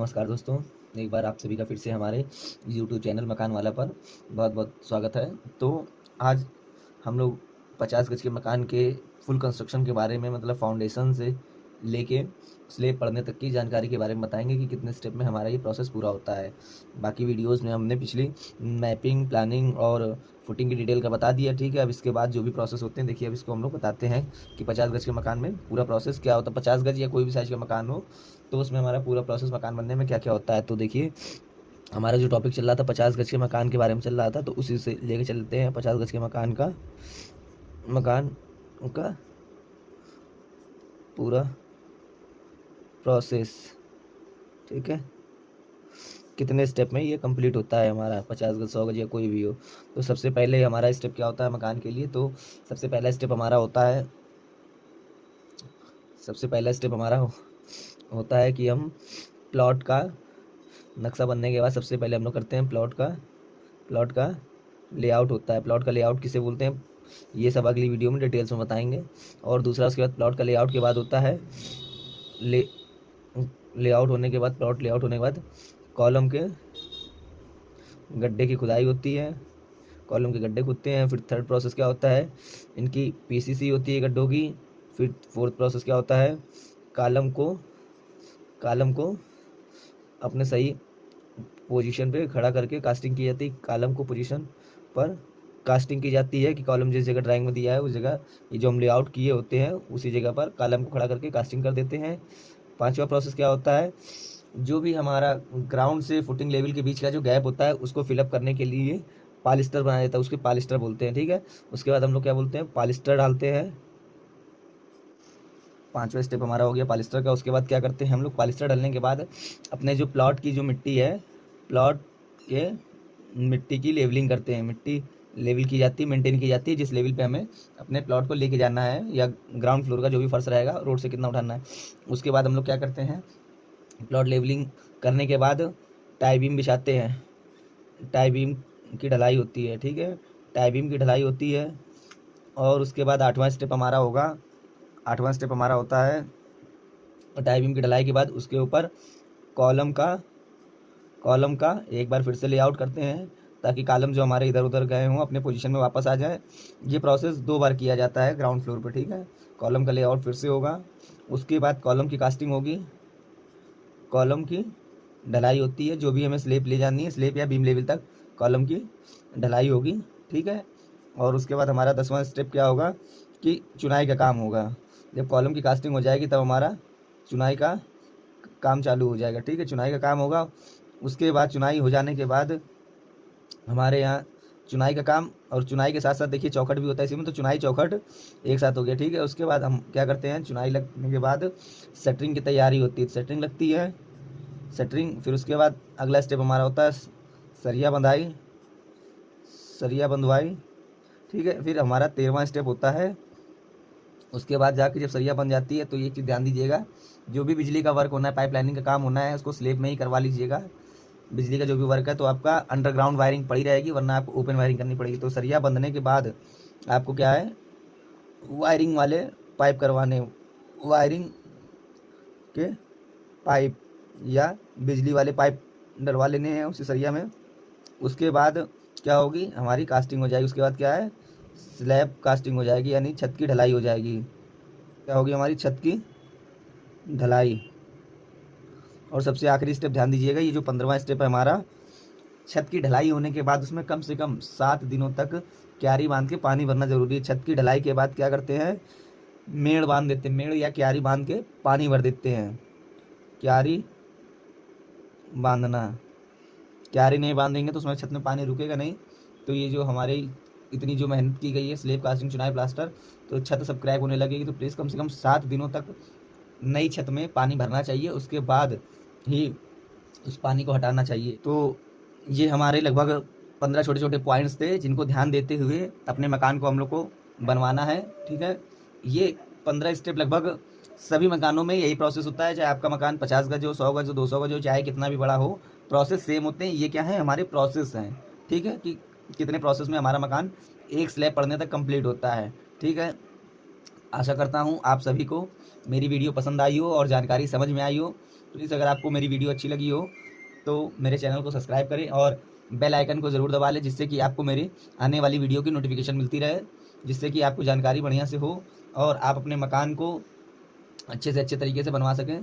नमस्कार दोस्तों, एक बार आप सभी का फिर से हमारे यूट्यूब चैनल मकान वाला पर बहुत बहुत स्वागत है। तो आज हम लोग 50 गज के मकान के फुल कंस्ट्रक्शन के बारे में, मतलब फाउंडेशन से लेके स्लेब पड़ने तक की जानकारी के बारे में बताएंगे कि कितने स्टेप में हमारा ये प्रोसेस पूरा होता है। बाकी वीडियोस में हमने पिछली मैपिंग, प्लानिंग और फुटिंग की डिटेल का बता दिया, ठीक है। अब इसके बाद जो भी प्रोसेस होते हैं, देखिए अब इसको हम लोग बताते हैं कि 50 गज के मकान में पूरा प्रोसेस क्या होता है। 50 गज या कोई भी साइज़ का मकान हो तो उसमें हमारा पूरा प्रोसेस मकान बनने में क्या क्या होता है। तो देखिए, हमारा जो टॉपिक चल रहा था 50 गज के मकान के बारे में चल रहा था, तो उसी से लेके चलते हैं 50 गज के मकान का पूरा प्रोसेस, ठीक है। कितने स्टेप में ये कंप्लीट होता है हमारा, 50 गज, 100 गज या कोई भी हो। तो सबसे पहले हमारा स्टेप क्या होता है मकान के लिए, तो सबसे पहला स्टेप हमारा होता है कि हम प्लॉट का नक्शा बनने के बाद सबसे पहले हम लोग करते हैं प्लॉट का लेआउट होता है। प्लॉट का लेआउट किसे बोलते हैं, ये सब अगली वीडियो में डिटेल्स में बताएंगे। और दूसरा, उसके बाद प्लॉट का लेआउट के बाद होता है प्लॉट लेआउट होने के बाद कॉलम के गड्ढे की खुदाई होती है। कॉलम के गड्ढे खुदते हैं। फिर थर्ड प्रोसेस क्या होता है, इनकी पीसीसी होती है गड्ढों की। फिर फोर्थ प्रोसेस क्या होता है, कॉलम को अपने सही पोजीशन पे खड़ा करके कास्टिंग की जाती है। कॉलम को पोजीशन पर कास्टिंग की जाती है कि कॉलम जिस जगह ड्राइंग में दिया है उस जगह, ये जो हम लेआउट किए होते हैं उसी जगह पर कॉलम को खड़ा करके कास्टिंग कर देते हैं। पांचवा प्रोसेस क्या होता है, जो भी हमारा ग्राउंड से फुटिंग लेवल के बीच का जो गैप होता है उसको फिलअप करने के लिए पॉलिस्टर बनाया जाता है, उसके पॉलिस्टर बोलते हैं, ठीक है। उसके बाद हम लोग क्या बोलते हैं, पॉलिस्टर डालते हैं। पांचवा स्टेप हमारा हो गया पॉलिस्टर का। उसके बाद क्या करते हैं हम लोग, पॉलिस्टर डालने के बाद अपने जो प्लॉट की जो मिट्टी है, प्लॉट के मिट्टी की लेवलिंग करते हैं। मिट्टी लेवल की जाती है, मेंटेन की जाती है, जिस लेवल पे हमें अपने प्लॉट को लेके जाना है, या ग्राउंड फ्लोर का जो भी फर्श रहेगा रोड से कितना उठाना है। उसके बाद हम लोग क्या करते हैं, प्लॉट लेवलिंग करने के बाद टाई बीम बिछाते हैं। टाई बीम की ढलाई होती है, ठीक है, टाई बीम की ढलाई होती है। और उसके बाद आठवां स्टेप हमारा होता है टाई बीम की ढलाई के बाद उसके ऊपर कॉलम का एक बार फिर से लेआउट करते हैं, ताकि कॉलम जो हमारे इधर उधर गए हों अपने पोजीशन में वापस आ जाए। ये प्रोसेस 2 बार किया जाता है ग्राउंड फ्लोर पर, ठीक है। कॉलम का लेआउट फिर से होगा, उसके बाद कॉलम की कास्टिंग होगी, कॉलम की ढलाई होती है, जो भी हमें स्लेब ले जानी है, स्लेब या बीम लेवल तक कॉलम की ढलाई होगी, ठीक है। और उसके बाद हमारा 10वां स्टेप क्या होगा कि चुनाई का काम होगा। जब कॉलम की कास्टिंग हो जाएगी तब हमारा चुनाई का काम चालू हो जाएगा, ठीक है। चुनाई का काम होगा। उसके बाद चुनाई हो जाने के बाद हमारे यहाँ चुनाई का काम, और चुनाई के साथ साथ देखिए चौखट भी होता है इसी में, तो चुनाई चौखट एक साथ हो गया, ठीक है। उसके बाद हम क्या करते हैं, चुनाई लगने के बाद शटरिंग की तैयारी होती है, शटरिंग लगती है, शटरिंग। फिर उसके बाद अगला स्टेप हमारा होता है सरिया बंधवाई, ठीक है। फिर हमारा 13वां स्टेप होता है, उसके बाद जाके जब सरिया बन जाती है तो ये चीज़ ध्यान दीजिएगा, जो भी बिजली का वर्क होना है, पाइप लाइनिंग का काम होना है, उसको स्लेब में ही करवा लीजिएगा। बिजली का जो भी वर्क है तो आपका अंडरग्राउंड वायरिंग पड़ी रहेगी, वरना आपको ओपन वायरिंग करनी पड़ेगी। तो सरिया बंधने के बाद आपको क्या है, वायरिंग वाले पाइप करवाने, वायरिंग के पाइप या बिजली वाले पाइप डलवा लेने हैं उसी सरिया में। उसके बाद क्या होगी, हमारी कास्टिंग हो जाएगी। उसके बाद क्या है, स्लैब कास्टिंग हो जाएगी, यानी छत की ढलाई हो जाएगी। क्या होगी, हमारी छत की ढलाई। और सबसे आखिरी स्टेप ध्यान दीजिएगा, ये जो 15वां स्टेप है हमारा, छत की ढलाई होने के बाद उसमें कम से कम 7 दिनों तक क्यारी बांध के पानी भरना जरूरी है। छत की ढलाई के बाद क्या करते हैं, मेड़ बांध देते हैं, मेड़ या क्यारी बांध के पानी भर देते हैं। क्यारी बांधना, क्यारी नहीं बांधेंगे तो उसमें छत में पानी रुकेगा नहीं। तो ये जो हमारे इतनी जो मेहनत की गई है, स्लेब कास्टिंग, चुनाई, प्लास्टर, तो छत सब क्रैक होने लगेगी। तो प्लीज़ कम से कम 7 दिनों तक नई छत में पानी भरना चाहिए, उसके बाद ही उस पानी को हटाना चाहिए। तो ये हमारे लगभग 15 छोटे छोटे पॉइंट्स थे जिनको ध्यान देते हुए अपने मकान को हम लोग को बनवाना है, ठीक है। ये 15 स्टेप लगभग सभी मकानों में यही प्रोसेस होता है, चाहे आपका मकान 50 गज हो, 100 गज हो, 200 गज हो, चाहे कितना भी बड़ा हो, प्रोसेस सेम होते हैं। ये क्या है, हमारे प्रोसेस हैं, ठीक है, कि कितने प्रोसेस में हमारा मकान एक स्लैब पड़ने तक कंप्लीट होता है, ठीक है। आशा करता हूँ आप सभी को मेरी वीडियो पसंद आई हो और जानकारी समझ में आई हो। प्लीज़ अगर आपको मेरी वीडियो अच्छी लगी हो तो मेरे चैनल को सब्सक्राइब करें और बेल आइकन को ज़रूर दबा लें, जिससे कि आपको मेरी आने वाली वीडियो की नोटिफिकेशन मिलती रहे, जिससे कि आपको जानकारी बढ़िया से हो और आप अपने मकान को अच्छे से अच्छे तरीके से बनवा सकें।